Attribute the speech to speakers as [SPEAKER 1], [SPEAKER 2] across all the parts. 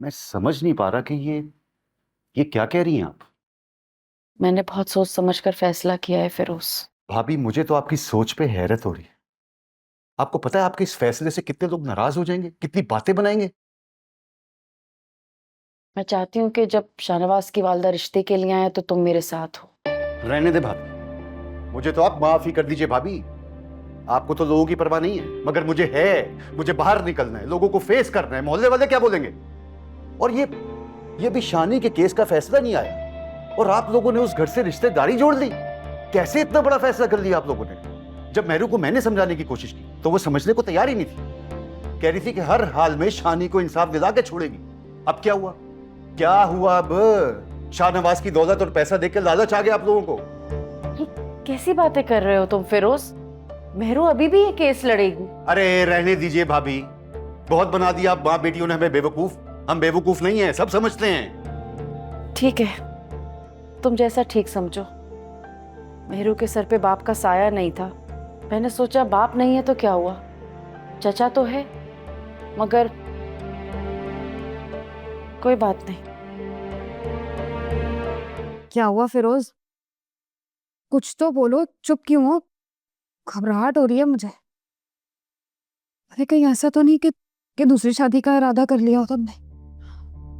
[SPEAKER 1] मैं समझ नहीं पा रहा कि ये क्या कह रही हैं आप।
[SPEAKER 2] मैंने बहुत सोच समझ कर फैसला किया है फिरोज।
[SPEAKER 1] भाभी, मुझे तो आपकी सोच पे हैरत हो रही है। आपको पता है आपके इस फैसले से कितने लोग नाराज हो जाएंगे, कितनी बातें बनाएंगे।
[SPEAKER 2] मैं चाहती हूँ कि जब शाहनवाज की वालदा रिश्ते के लिए आए तो तुम मेरे साथ हो।
[SPEAKER 1] रहने दे भाभी, मुझे तो आप माफ ही कर दीजिए भाभी। आपको तो लोगों की परवाह नहीं है, मगर मुझे है। मुझे बाहर निकलना है, लोगों को फेस करना है। मोहल्ले वाले क्या बोलेंगे। और ये भी शानी के केस का फैसला नहीं आया और आप लोगों ने उस घर से रिश्तेदारी जोड़ ली। कैसे इतना बड़ा फैसला कर लिया आप लोगों ने। जब मेहरू को मैंने समझाने की कोशिश की तो वो समझने को तैयार ही नहीं थी। कह रही थी कि हर हाल में शानी को इंसाफ दिला के छोड़ेगी। अब क्या हुआ, क्या हुआ। अब शाहनवाज की दौलत और पैसा देख के लालच आ गया आप लोगों को।
[SPEAKER 2] ये कैसी बातें कर रहे हो तुम फिरोज? मेहरू अभी भी ये केस लड़ेगी।
[SPEAKER 1] अरे रहने दीजिए भाभी, बहुत बना दिया आप माँ बेटियों ने हमें बेवकूफ। हम बेवकूफ नहीं है, सब समझते हैं।
[SPEAKER 2] ठीक है, तुम जैसा ठीक समझो। मेहरू के सर पे बाप का साया नहीं था। मैंने सोचा बाप नहीं है तो क्या हुआ, चचा तो है। मगर कोई बात नहीं।
[SPEAKER 3] क्या हुआ फिरोज? कुछ तो बोलो, चुप क्यों हो? घबराहट हो रही है मुझे। अरे कहीं ऐसा तो नहीं कि दूसरी शादी का इरादा कर लिया हो तुमने?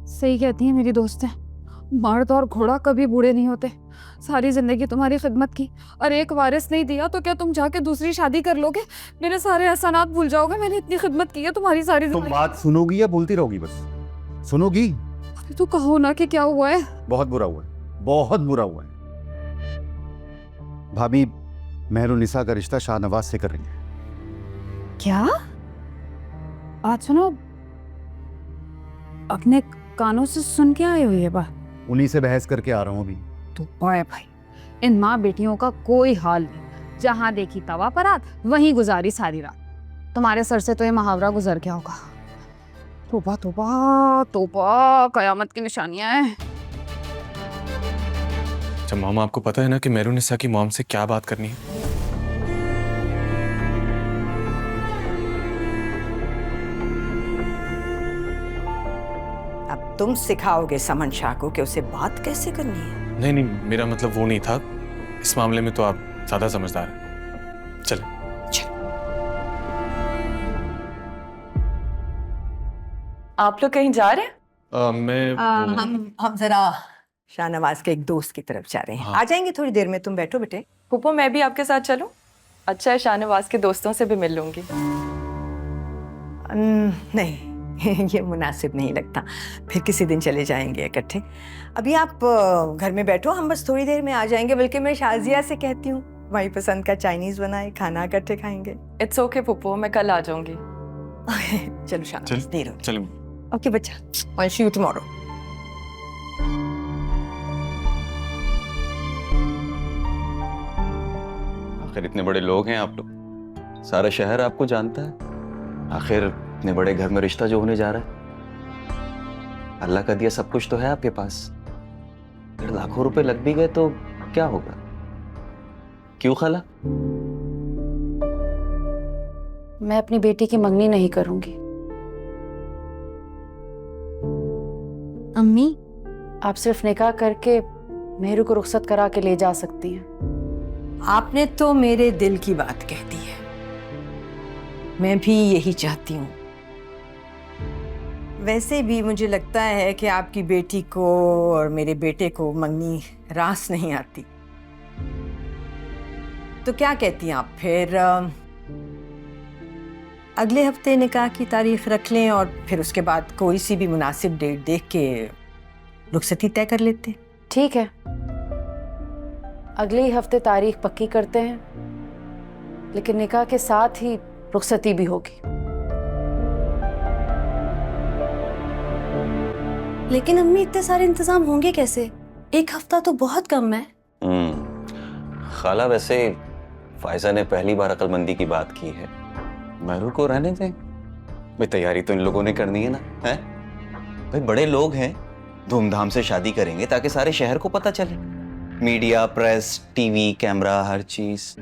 [SPEAKER 3] सही कहती है मेरी दोस्तें, मर्द और घोड़ा कभी बूढ़े नहीं होते। सारी जिंदगी तुम्हारी खिदमत की और एक वारिस नहीं दिया तो क्या तुम जाके दूसरी शादी कर लोगे? मेरे सारे एहसानात भूल जाओगे? मैंने इतनी खिदमत की है तुम्हारी सारी
[SPEAKER 1] तुम
[SPEAKER 3] जिंदगी।
[SPEAKER 1] बात सुनोगी या बोलती रहोगी? बस सुनोगी।
[SPEAKER 3] अरे तो कहो ना कि क्या हुआ है।
[SPEAKER 1] बहुत बुरा हुआ है, बहुत बुरा हुआ है। भाभी, मेहरुनिसा का रिश्ता शाहनवाज से कर रही है।
[SPEAKER 3] क्या? आज सुनो, अपने कानों से सुन के आए हो ये बात?
[SPEAKER 1] उन्हीं से बहस करके आ रहा हूं अभी।
[SPEAKER 3] तो भाई इन माँ बेटियों का कोई हाल नहीं। जहां देखी तवा परात, वहीं गुजारी सारी रात। तुम्हारे सर से तो ये मुहावरा गुजर गया होगा। तौबा तौबा तौबा, कयामत की निशानियां हैं।
[SPEAKER 4] अच्छा मॉम, आपको पता है ना कि मेहरुनिसा की मॉम से क्या बात करनी है?
[SPEAKER 5] अब तुम सिखाओगे समन शाह को कि उसे बात कैसे करनी है?
[SPEAKER 4] नहीं नहीं, मेरा मतलब वो नहीं था। इस मामले में तो आप ज्यादा समझदार हैं। चले।
[SPEAKER 6] आप लोग कहीं जा रहे हैं?
[SPEAKER 5] हम जरा शाहनवाज के एक दोस्त की तरफ जा रहे हैं।
[SPEAKER 4] हाँ।
[SPEAKER 5] आ जाएंगे थोड़ी देर में, तुम बैठो बेटे।
[SPEAKER 6] पुप्पो, मैं भी आपके साथ चलूं? अच्छा है, शाहनवाज के दोस्तों से भी मिल लूंगी।
[SPEAKER 5] नहीं ये मुनासिब नहीं लगता। फिर किसी दिन चले जाएंगे इकट्ठे। अभी आप घर में बैठो, हम बस थोड़ी देर में आ जाएंगे। बल्कि मैं शाजिया से कहती हूँ वही पसंद का चाइनीज बनाए, खाना इकट्ठे खाएंगे।
[SPEAKER 6] इट्स ओके पुप्पो, मैं कल आ जाऊंगी।
[SPEAKER 5] चलो शाहनवाज, देर हो।
[SPEAKER 4] चले।
[SPEAKER 5] ओके बच्चा, आई सी यू टुमारो।
[SPEAKER 7] आखिर इतने बड़े लोग हैं आप लोग, सारा शहर आपको जानता है। आखिर इतने बड़े घर में रिश्ता जो होने जा रहा है, अल्लाह का दिया सब कुछ तो है आपके पास। अगर लाखों रुपए लग भी गए तो क्या होगा? क्यों खाला?
[SPEAKER 2] मैं अपनी बेटी की मंगनी नहीं करूंगी।
[SPEAKER 3] अम्मी,
[SPEAKER 2] आप सिर्फ निकाह करके मेहरू को रुखसत करा के ले जा सकती हैं।
[SPEAKER 5] आपने तो मेरे दिल की बात कह दी है। मैं भी यही चाहती हूँ। वैसे भी मुझे लगता है कि आपकी बेटी को और मेरे बेटे को मंगनी रास नहीं आती। तो क्या कहती हैं आप, फिर अगले हफ्ते निकाह की तारीख रख लें और फिर उसके बाद कोई सी भी मुनासिब डेट देख के रुखसती तय कर लेते हैं?
[SPEAKER 2] ठीक है, अगले ही हफ्ते तारीख पक्की करते हैं, लेकिन निकाह के साथ ही रुखसती भी होगी।
[SPEAKER 8] लेकिन अम्मी, इतने सारे इंतजाम होंगे कैसे? एक हफ्ता तो बहुत कम है।
[SPEAKER 7] खाला, वैसे फायजा ने पहली बार अक्लमंदी की बात की है। मेहरू को रहने दें भाई, तैयारी तो इन लोगों ने करनी है ना। है भाई, बड़े लोग हैं, धूमधाम से शादी करेंगे ताकि सारे शहर को पता चले। मीडिया, प्रेस, टीवी, कैमरा, हर चीज।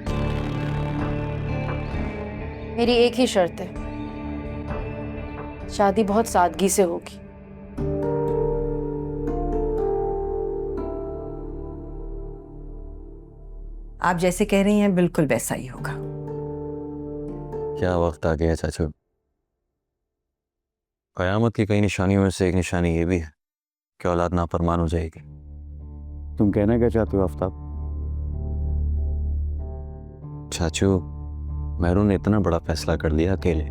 [SPEAKER 2] मेरी एक ही शर्त है, शादी बहुत सादगी से होगी।
[SPEAKER 5] आप जैसे कह रही हैं बिल्कुल वैसा ही होगा।
[SPEAKER 7] क्या वक्त आ गया चाचू। कयामत की कई निशानियों में से एक निशानी ये भी है कि औलाद नाफरमान हो जाएगी।
[SPEAKER 1] तुम कहना क्या चाहते हो आफ्ताब?
[SPEAKER 7] चाचू, मेहरू ने इतना बड़ा फैसला कर लिया अकेले,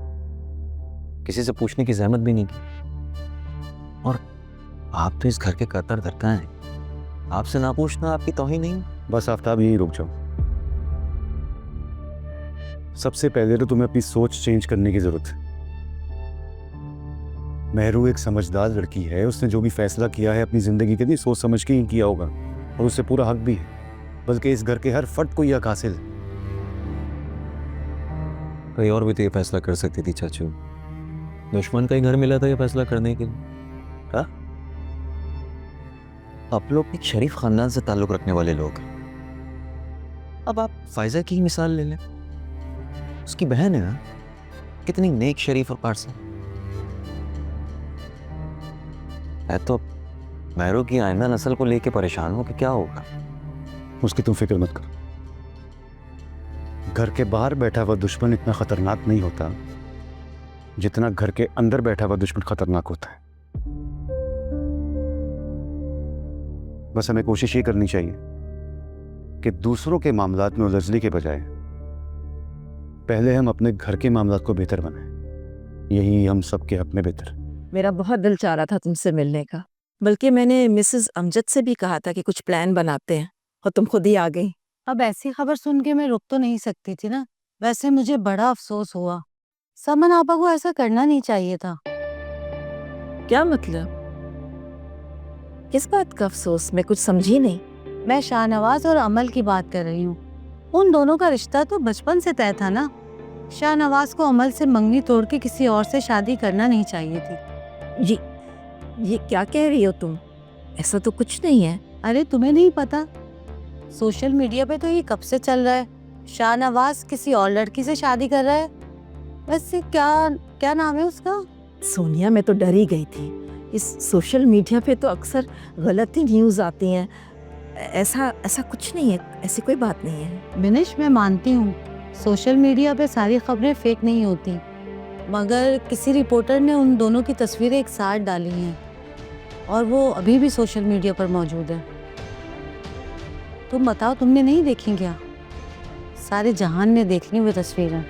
[SPEAKER 7] किसी से पूछने की जहमत भी नहीं की। और आप तो इस घर के कतर धरता हैं, आपसे ना पूछना आपकी तौहीन नहीं।
[SPEAKER 1] बस आफ्ताब यहीं रुक जाओ। सबसे पहले तो तुम्हें अपनी सोच चेंज करने की जरूरत है। मेहरू एक समझदार लड़की है, उसने जो भी फैसला किया है अपनी जिंदगी के लिए सोच समझ के ही किया होगा, और उससे पूरा हक भी है, बल्कि इस घर के हर फर्द को यह हक हासिल है।
[SPEAKER 7] कोई और भी तो ये फैसला कर सकती थी चाचू। दुश्मन का ही घर मिला था ये फैसला करने के लिए। हाँ? आप लोग एक शरीफ खानदान से ताल्लुक रखने वाले लोग हैं। अब आप फायजा की ही मिसाल ले लें, उसकी बहन है ना, कितनी नेक, शरीफ और पारसा है। तो मेहरू की आइंदा नस्ल को लेके परेशान हो कि क्या होगा।
[SPEAKER 1] उसकी तुम फिक्र मत करो। घर के बाहर बैठा हुआ दुश्मन इतना खतरनाक नहीं होता जितना घर के अंदर बैठा हुआ दुश्मन खतरनाक होता है। बस हमें कोशिश ये करनी चाहिए कि दूसरों के मामलात में उलझने के बजाय पहले हम अपने घर के मामलात को बेहतर बनाएं। यही हम सबके हक में बेहतर।
[SPEAKER 5] मेरा बहुत दिल चाह रहा था तुमसे मिलने का, बल्कि मैंने मिसेस अमजद से भी कहा था कि कुछ प्लान बनाते हैं, और तुम खुद ही आ गई।
[SPEAKER 9] अब ऐसी खबर सुन के मैं रुक तो नहीं सकती थी ना। वैसे मुझे बड़ा अफसोस हुआ, समन आपा को ऐसा करना नहीं चाहिए था।
[SPEAKER 5] क्या मतलब? किस बात का अफसोस? मैं कुछ समझी नहीं।
[SPEAKER 9] मैं शाहनवाज और अमल की बात कर रही हूँ। उन दोनों का रिश्ता तो बचपन से तय था ना। शाहनवाज को अमल से मंगनी तोड़ के किसी और से शादी करना नहीं चाहिए थी।
[SPEAKER 5] ये क्या कह रही हो तुम? ऐसा तो कुछ नहीं है।
[SPEAKER 9] अरे तुम्हें नहीं पता? सोशल मीडिया पे तो ये कब से चल रहा है, शाहनवाज किसी और लड़की से शादी कर रहा है। वैसे क्या नाम है उसका?
[SPEAKER 5] सोनिया, मैं तो डर ही गई थी। इस सोशल मीडिया पे तो अक्सर गलत ही न्यूज़ आती हैं। ऐसा कुछ नहीं है, ऐसी कोई बात नहीं है।
[SPEAKER 9] बिनिश, मैं मानती हूँ सोशल मीडिया पे सारी खबरें फेक नहीं होती, मगर किसी रिपोर्टर ने उन दोनों की तस्वीरें एक साथ डाली हैं और वो अभी भी सोशल मीडिया पर मौजूद है। तुम बताओ, तुमने नहीं देखी क्या? सारे जहान ने देख ली वो तस्वीरें।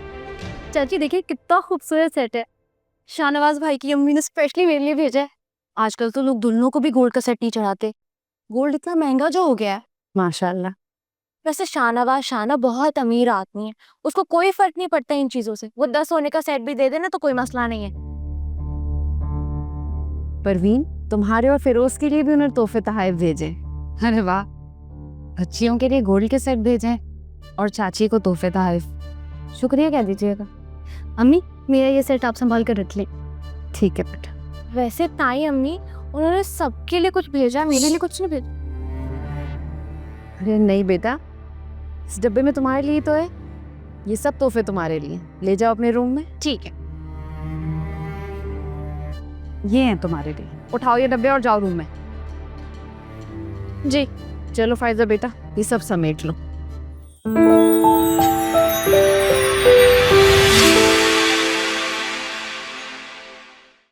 [SPEAKER 3] चाची देखिए कितना खूबसूरत सेट है, शाहनवाज भाई की अम्मी ने स्पेशली मेरे लिए भेजा है। आजकल तो लोग दुल्हनों को भी गोल्ड का सेट नहीं चढ़ाते, गोल्ड इतना महंगा जो हो गया है।
[SPEAKER 9] माशाल्लाह।
[SPEAKER 3] वैसे शाहना बहुत अमीर आदमी है, उसको कोई फर्क नहीं पड़ता इन चीजों से। वो 10 सोने का सेट भी दे देना तो कोई मसला नहीं है।
[SPEAKER 2] परवीन, तुम्हारे और फिरोज के लिए भी उन्होंने तोहफे तोहफे भेजे।
[SPEAKER 3] अरे वाह,
[SPEAKER 9] बच्चियों के लिए गोल्ड के सेट भेजे और चाची को तोहफे तोहफे। शुक्रिया कह दीजिएगा।
[SPEAKER 3] अम्मी मेरा ये सेट आप संभाल कर रख ले।
[SPEAKER 9] ठीक है बेटा।
[SPEAKER 3] वैसे ताई अम्मी, उन्होंने सबके लिए कुछ भेजा, मेरे लिए कुछ नहीं भेजा।
[SPEAKER 2] अरे नहीं बेटा, इस डब्बे में तुम्हारे लिए तो है, ये सब तोहफे तुम्हारे लिए। ले जाओ अपने रूम में।
[SPEAKER 3] ठीक है,
[SPEAKER 9] ये हैं तुम्हारे लिए।
[SPEAKER 2] उठाओ ये डब्बे और जाओ रूम में।
[SPEAKER 3] जी।
[SPEAKER 2] चलो फायजा बेटा, ये सब समेट लो।